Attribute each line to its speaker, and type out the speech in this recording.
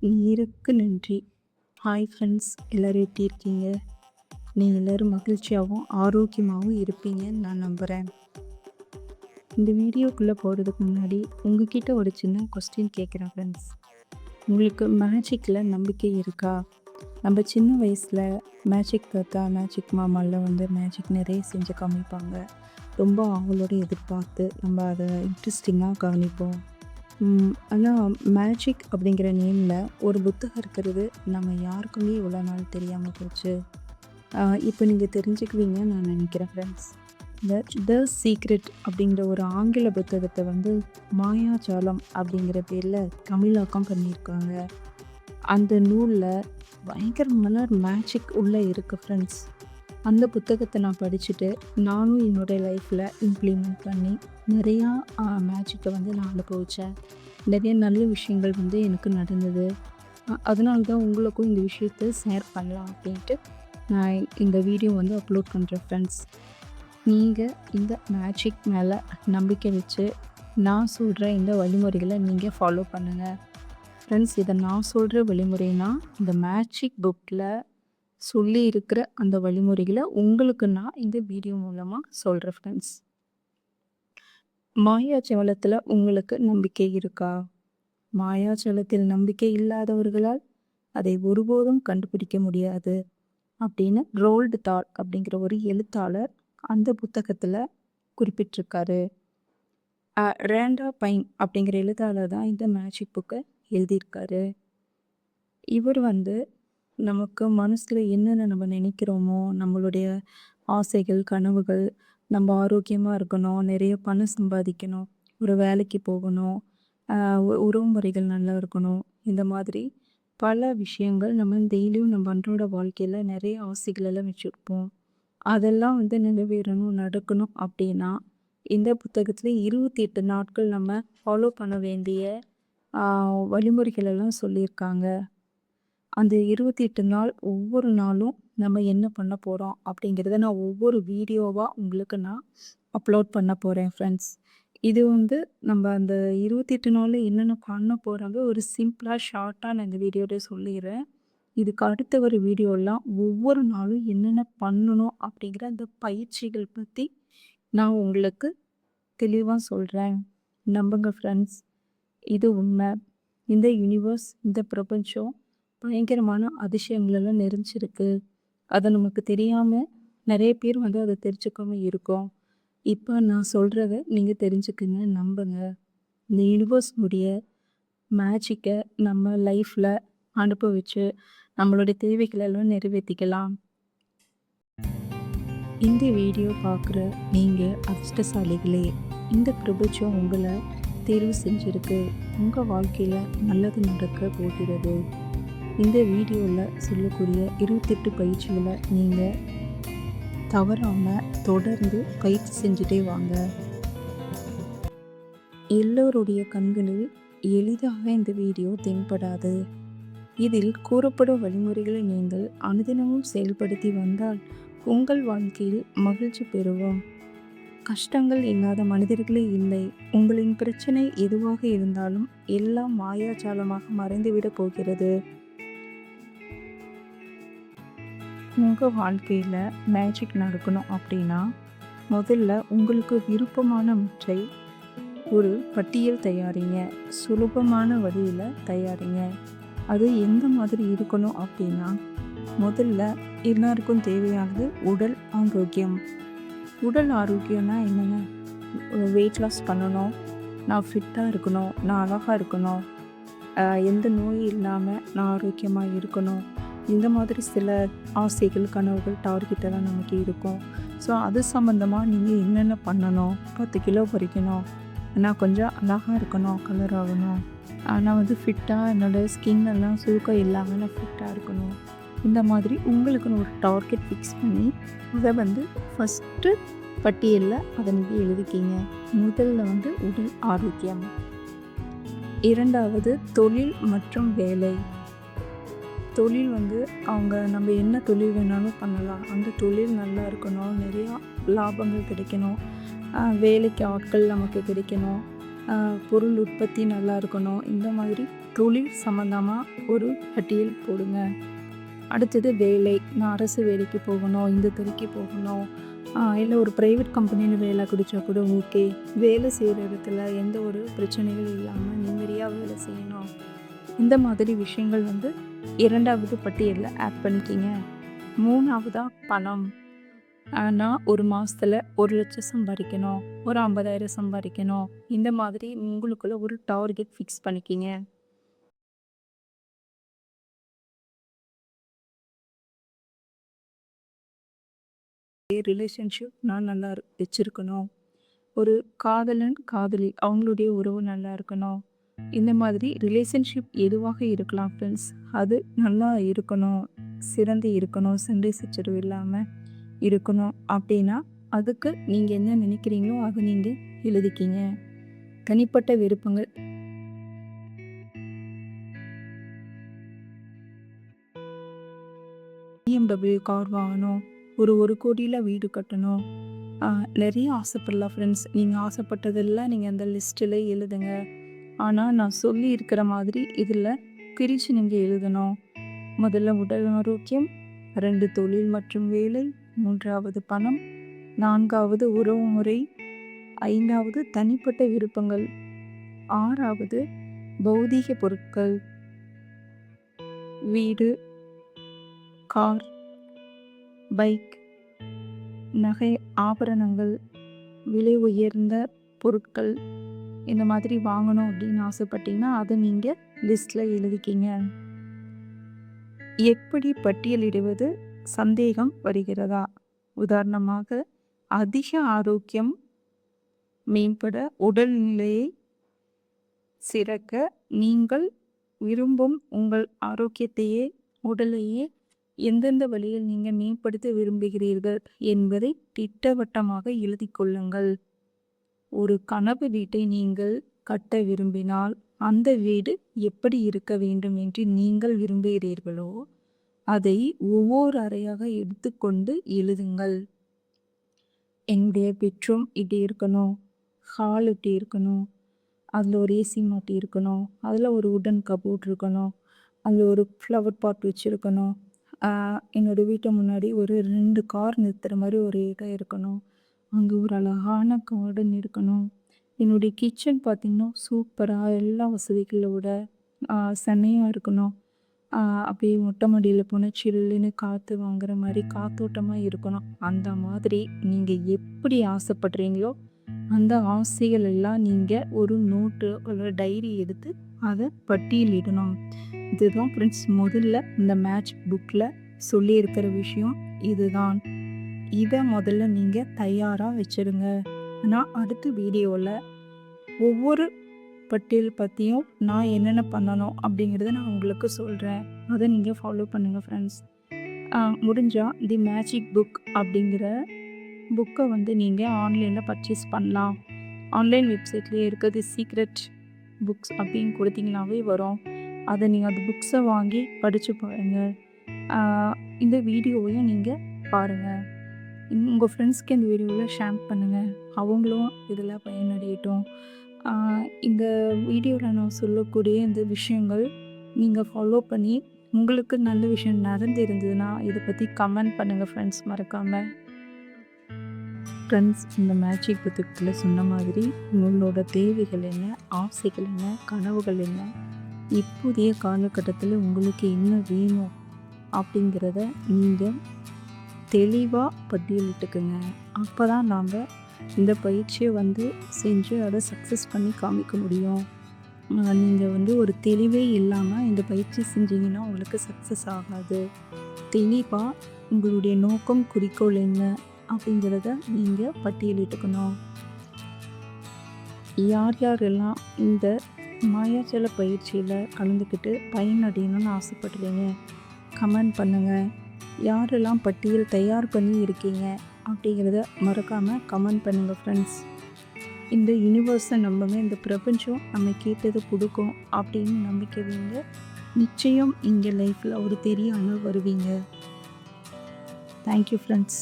Speaker 1: நீருக்கு நன்றி. Hi friends, எல்லோரும் எப்படி இருக்கீங்க? நீங்கள் எல்லோரும் மகிழ்ச்சியாகவும் ஆரோக்கியமாகவும் இருப்பீங்கன்னு நான் நம்புகிறேன். இந்த வீடியோக்குள்ளே போகிறதுக்கு முன்னாடி உங்ககிட்ட ஒரு சின்ன கொஸ்டின் கேட்குறேன் ஃப்ரெண்ட்ஸ். உங்களுக்கு மேஜிக்கில் நம்பிக்கை இருக்கா? நம்ம சின்ன வயசில் மேஜிக் தாத்தா மேஜிக் மாமாவில் மேஜிக் நிறைய செஞ்சு காமிப்பாங்க. ரொம்ப அவங்களோட எதிர்பார்த்து நம்ம அதை இன்ட்ரெஸ்டிங்காக கவனிப்போம். ஆனால் மேஜிக் அப்படிங்கிற நேமில் ஒரு புத்தகம் இருக்கிறது நம்ம யாருக்குமே இவ்வளோ நாள் தெரியாமல் போச்சு. இப்போ நீங்கள் தெரிஞ்சுக்குவீங்கன்னு நான் நினைக்கிறேன் ஃப்ரெண்ட்ஸ். த சீக்ரெட் அப்படிங்கிற ஒரு ஆங்கில புத்தகத்தை மாயாஜாலம் அப்படிங்கிற பேரில் தமிழாக்கம் பண்ணியிருக்காங்க. அந்த நூலில் பயங்கரமான மேஜிக் உள்ளே இருக்குது ஃப்ரெண்ட்ஸ். அந்த புத்தகத்தை நான் படிச்சுட்டு நானும் என்னோடய லைஃப்பில் இம்ப்ளிமெண்ட் பண்ணி நிறையா மேஜிக்கை நான் அனுபவித்தேன். நிறைய நல்ல விஷயங்கள் எனக்கு நடந்தது. அதனால தான் உங்களுக்கும் இந்த விஷயத்தை ஷேர் பண்ணலாம் அப்படின்ட்டு நான் இந்த வீடியோ அப்லோட் பண்ணுறேன் ஃப்ரெண்ட்ஸ். நீங்கள் இந்த மேஜிக் மேலே நம்பிக்கை வச்சு நான் சொல்கிற இந்த வழிமுறைகளை நீங்கள் ஃபாலோ பண்ணுங்கள் ஃப்ரெண்ட்ஸ். இதை நான் சொல்கிற வழிமுறைனா இந்த மேஜிக் புக்கில் சொல்லி இருக்கிற அந்த வழிமுறைகளை உங்களுக்கு நான் இந்த வீடியோ மூலமாக சொல்கிறேன் ஃப்ரெண்ட்ஸ். மாயாஜாலத்தில் உங்களுக்கு நம்பிக்கை இருக்கா? மாயாஜாலத்தில் நம்பிக்கை இல்லாதவர்களால் அதை ஒருபோதும் கண்டுபிடிக்க முடியாது அப்படின்னு ரோல்டு தால் அப்படிங்கிற ஒரு எழுத்தாளர் அந்த புத்தகத்தில் குறிப்பிட்டிருக்காரு. ரேண்டா பைன் அப்படிங்கிற எழுத்தாளர் தான் இந்த மேஜிக் புக்கை எழுதியிருக்காரு. இவர் நமக்கு மனசில் என்னென்ன நம்ம நினைக்கிறோமோ, நம்மளுடைய ஆசைகள், கனவுகள், நம்ம ஆரோக்கியமாக இருக்கணும், நிறைய பணம் சம்பாதிக்கணும், ஒரு வேலைக்கு போகணும், உறவு முறைகள் நல்லா இருக்கணும், இந்த மாதிரி பல விஷயங்கள் நம்ம டெய்லியும் நம்ம அன்றாட வாழ்க்கையில் நிறைய ஆசைகளெல்லாம் வச்சுருப்போம். அதெல்லாம் நிறைவேறணும், நடக்கணும் அப்படின்னா இந்த புத்தகத்தில் 28 நாட்கள் நம்ம ஃபாலோ பண்ண வேண்டிய வழிமுறைகளெல்லாம் சொல்லியிருக்காங்க. அந்த 28 நாள் ஒவ்வொரு நாளும் நம்ம என்ன பண்ண போகிறோம் அப்படிங்கிறத நான் ஒவ்வொரு வீடியோவாக உங்களுக்கு நான் அப்லோட் பண்ண போகிறேன் ஃப்ரெண்ட்ஸ். இது நம்ம அந்த 28 நாளில் என்னென்ன பண்ண போகிறாங்க ஒரு சிம்பிளாக ஷார்ட்டாக நான் இந்த வீடியோவில் சொல்லிடுறேன். இதுக்கு அடுத்த ஒரு வீடியோலாம் ஒவ்வொரு நாளும் என்னென்ன பண்ணணும் அப்படிங்கிற அந்த பயிற்சிகள் பற்றி நான் உங்களுக்கு தெளிவாக சொல்கிறேன். நம்புங்க ஃப்ரெண்ட்ஸ், இது உண்மை. இந்த யூனிவர்ஸ், இந்த பிரபஞ்சம் பயங்கரமான அதிசயங்களெல்லாம் நிறைஞ்சிருக்கு. அதை நமக்கு தெரியாமல் நிறைய பேர் அதை தெரிஞ்சுக்காமல் இருக்கோம். இப்போ நான் சொல்கிறத நீங்கள் தெரிஞ்சுக்குங்க, நம்புங்க. இந்த யூனிவர்ஸ்னுடைய மேஜிக்கை நம்ம லைஃப்பில் அனுபவித்து நம்மளுடைய தேவைகளெல்லாம் நிறைவேற்றிக்கலாம். இந்த வீடியோ பார்க்குற நீங்கள் அதிர்ஷ்டசாலிகளே. இந்த பிரபஞ்சம் உங்களை தேர்வு செஞ்சுருக்கு. உங்கள் வாழ்க்கையில் நல்லது நடக்க போகிறது. இந்த வீடியோவில் சொல்லக்கூடிய 28 பயிற்சிகளை நீங்கள் தவறாமல் தொடர்ந்து பயிற்சி செஞ்சுட்டே வாங்க. எல்லோருடைய கண்களில் எளிதாக இந்த வீடியோ தென்படாது. இதில் கூறப்படும் வழிமுறைகளை நீங்கள் அனுதினமும் செயல்படுத்தி வந்தால் உங்கள் வாழ்க்கையில் மகிழ்ச்சி பெறுவோம். கஷ்டங்கள் இல்லாத மனிதர்களே இல்லை. உங்களின் பிரச்சனை எதுவாக இருந்தாலும் எல்லாம் மாயாஜாலமாக மறைந்துவிடப் போகிறது. உங்கள் வாழ்க்கையில் மேஜிக் நடக்கணும் அப்படின்னா முதல்ல உங்களுக்கு விருப்பமானவற்றை ஒரு பட்டியல் தயாரிங்க. சுலபமான வழியில் தயாரிங்க. அது எந்த மாதிரி இருக்கணும் அப்படின்னா முதல்ல எல்லாருக்கும் தேவையானது உடல் ஆரோக்கியம். உடல் ஆரோக்கியம்னா என்னென்ன? வெயிட் லாஸ் பண்ணணும், நான் ஃபிட்டாக இருக்கணும், நான் அழகாக இருக்கணும், எந்த நோயும் இல்லாமல் நான் ஆரோக்கியமாக இருக்கணும். இந்த மாதிரி சில ஆசைகள், கனவுகள், டார்கெட்டெல்லாம் நமக்கு இருக்கும். ஸோ அது சம்மந்தமாக நீங்கள் என்னென்ன பண்ணணும்? 10 கிலோ குறைக்கணும், நான் கொஞ்சம் அழகாக இருக்கணும், கலர் ஆகணும், நான் ஃபிட்டாக என்னோடய ஸ்கின் எல்லாம் சுருக்கம் இல்லாமல் நான் ஃபிட்டாக இருக்கணும். இந்த மாதிரி உங்களுக்குன்னு ஒரு டார்கெட் ஃபிக்ஸ் பண்ணி அதை ஃபஸ்ட்டு பட்டியலில் அதை நீங்கள் எழுதிக்கிங்க. முதல்ல உடல் ஆரோக்கியம். இரண்டாவது தொழில் மற்றும் வேலை. தொழில் அவங்க நம்ம என்ன தொழில் வேணாலும் பண்ணலாம். அந்த தொழில் நல்லா இருக்கணும், நிறையா லாபங்கள் கிடைக்கணும், வேலைக்கு ஆட்கள் நமக்கு கிடைக்கணும், பொருள் உற்பத்தி நல்லா இருக்கணும். இந்த மாதிரி தொழில் சம்மந்தமாக ஒரு பட்டியல் போடுங்க. அடுத்தது வேலை. நான் அரசு வேலைக்கு போகணும், இந்த துறைக்கு போகணும், இல்லை ஒரு ப்ரைவேட் கம்பெனியில் வேலை கிடைச்சா கூட ஓகே. வேலை செய்கிற இடத்துல எந்த ஒரு பிரச்சனைகளும் இல்லாமல் நிம்மதியாக வேலை செய்யணும். இந்த மாதிரி விஷயங்கள் வந்து 2வது பட்டியலில் ஆட் பண்ணிக்கிங்க. 3வதாக பணம். நான் ஒரு மாதத்தில் 1,00,000 சம்பாதிக்கணும், ஒரு 50,000 சம்பாதிக்கணும். இந்த மாதிரி உங்களுக்குள்ள ஒரு டார்கெட் ஃபிக்ஸ் பண்ணிக்கிங்க. ரிலேஷன்ஷிப் நான் நல்லா வச்சுருக்கணும். ஒரு காதலன் காதலி அவங்களுடைய உறவு நல்லா இருக்கணும். இந்த மாதிரி ரிலேஷன்ஷிப் எதுவாக இருக்கலாம் ஃப்ரெண்ட்ஸ், அது நல்லா இருக்கணும், சிறந்து இருக்கணும், சண்டை சச்சரவு இல்லாமல் இருக்கணும். அப்படின்னா அதுக்கு நீங்கள் என்ன நினைக்கிறீங்களோ அதை நீங்கள் எழுதிக்கிங்க. தனிப்பட்ட விருப்பங்கள். BMW கார் வாங்கணும், ஒரு 1,00,00,000 வீடு கட்டணும், நிறைய ஆசைப்படலாம் ஃப்ரெண்ட்ஸ். நீங்கள் ஆசைப்பட்டதெல்லாம் நீங்கள் அந்த லிஸ்ட்டில் எழுதுங்க. ஆனால் நான் சொல்லி இருக்கிற மாதிரி இதில் பிரித்து நீங்கள் எழுதணும். முதல்ல உடல் ஆரோக்கியம், 2 தொழில் மற்றும் வேலை, 3வது பணம், 4வது உறவு முறை, 5வது தனிப்பட்ட விருப்பங்கள், 6வது பௌதீக பொருட்கள், வீடு, கார், பைக், நகை, ஆபரணங்கள், விலை உயர்ந்த பொருட்கள் இந்த மாதிரி வாங்கணும் அப்படின்னு ஆசைப்பட்டீங்கன்னா அதை நீங்கள் லிஸ்ட்டில் எழுதிக்கிங்க. எப்படி பட்டியலிடுவது? சந்தேகம் வருகிறதா? உதாரணமாக, அதிக ஆரோக்கியம் மேம்பட, உடல்நிலையை சிறக்க, நீங்கள் விரும்பும் உங்கள் ஆரோக்கியத்தையே உடலையே எந்தெந்த வழியில் நீங்கள் மேம்படுத்த விரும்புகிறீர்கள் என்பதை திட்டவட்டமாக எழுதி கொள்ளுங்கள். ஒரு கனவு வீட்டை நீங்கள் கட்ட விரும்பினால் அந்த வீடு எப்படி இருக்க வேண்டும் என்று நீங்கள் விரும்புகிறீர்களோ அதை ஒவ்வொரு அறையாக எடுத்துக்கொண்டு எழுதுங்கள். என்னுடைய பெட்ரூம் இப்படி இருக்கணும், ஹால் இப்படி இருக்கணும், அதில் ஒரு ஏசி மாட்டி இருக்கணும், அதில் ஒரு உடன் கபோர்ட் இருக்கணும், அதில் ஒரு ஃப்ளவர் பாட் வச்சுருக்கணும், என்னோடய வீட்டு முன்னாடி ஒரு 2 கார் நிறுத்துகிற மாதிரி ஒரு இடம் இருக்கணும், அங்கே ஒரு அழகான கார்டன் இருக்கணும். என்னுடைய கிச்சன் பார்த்திங்கன்னா சூப்பராக எல்லா வசதிகளோட செம்மையாக இருக்கணும். அப்படியே மொட்டை மாடியில் போனால் சில்லுன்னு காற்று வாங்குற மாதிரி காத்தோட்டமாக இருக்கணும். அந்த மாதிரி நீங்கள் எப்படி ஆசைப்படுறீங்களோ அந்த ஆசைகள் எல்லாம் நீங்கள் ஒரு நோட்டு ஒரு டைரி எடுத்து அதை பட்டியலிடணும். இதுதான் ஃப்ரெண்ட்ஸ் முதல்ல இந்த மேட்ச் புக்கில் சொல்லியிருக்கிற விஷயம் இதுதான். இதை முதல்ல நீங்கள் தயாராக வச்சுருங்க. நான் அடுத்த வீடியோவில் ஒவ்வொரு பட்டியல் பற்றியும் நான் என்னென்ன பண்ணணும் அப்படிங்கிறத நான் உங்களுக்கு சொல்கிறேன். அதை நீங்கள் ஃபாலோ பண்ணுங்கள் ஃப்ரெண்ட்ஸ். முடிஞ்சால் தி மேஜிக் புக் அப்படிங்கிற புக்கை வந்து நீங்கள் ஆன்லைனில் பர்ச்சேஸ் பண்ணலாம். ஆன்லைன் வெப்சைட்லேயே இருக்கிறது சீக்ரெட் புக்ஸ் அப்படின்னு கொடுத்தீங்கன்னாவே வரும். அதை நீங்கள் அந்த புக்ஸை வாங்கி படித்து பாருங்கள். இந்த வீடியோவையும் நீங்கள் பாருங்கள். உங்கள் ஃப்ரெண்ட்ஸ்க்கு இந்த வீடியோவில் ஷேர் பண்ணுங்கள், அவங்களும் இதில் பயனடையட்டும். இந்த வீடியோவில் நான் சொல்லக்கூடிய இந்த விஷயங்கள் நீங்கள் ஃபாலோ பண்ணி உங்களுக்கு நல்ல விஷயம் நடந்து இருந்ததுன்னா இதை பற்றி கமெண்ட் பண்ணுங்கள் ஃப்ரெண்ட்ஸ், மறக்காமல். ஃப்ரெண்ட்ஸ், இந்த மேஜிக் புத்தகத்தில் சொன்ன மாதிரி உங்களோட தேவைகள் என்ன, ஆசைகள் என்ன, கனவுகள் என்ன, இப்போதைய காலகட்டத்தில் உங்களுக்கு என்ன வேணும் அப்படிங்கிறத நீங்கள் தெளிவாக பட்டியலிட்டுக்குங்க. அப்போ தான் நாம் இந்த பயிற்சியை வந்து செஞ்சு அதை சக்ஸஸ் பண்ணி காமிக்க முடியும். நீங்கள் வந்து ஒரு தெளிவே இல்லாமல் இந்த பயிற்சி செஞ்சீங்கன்னா உங்களுக்கு சக்ஸஸ் ஆகாது. தெளிவாக உங்களுடைய நோக்கம், குறிக்கோள் என்ன அப்படிங்கிறத நீங்கள் பட்டியலிட்டுக்கணும். யார் யாரெல்லாம் இந்த மாயாஜால பயிற்சியில் கலந்துக்கிட்டு பயனடையணும்னு ஆசைப்படுறீங்க கமெண்ட் பண்ணுங்கள். யாரெல்லாம் பட்டியல் தயார் பண்ணி இருக்கீங்க அப்படிங்கிறத மறக்காமல் கமெண்ட் பண்ணுங்கள் ஃப்ரெண்ட்ஸ். இந்த யூனிவர்ஸை நம்புங்க, இந்த பிரபஞ்சம் நம்ம கேட்டதை கொடுக்கும் அப்படின்னு நம்பிக்கை வைங்க. நிச்சயம் இங்கே லைஃப்பில் ஒரு பெரிய அளவு வருவீங்க. Thank you friends.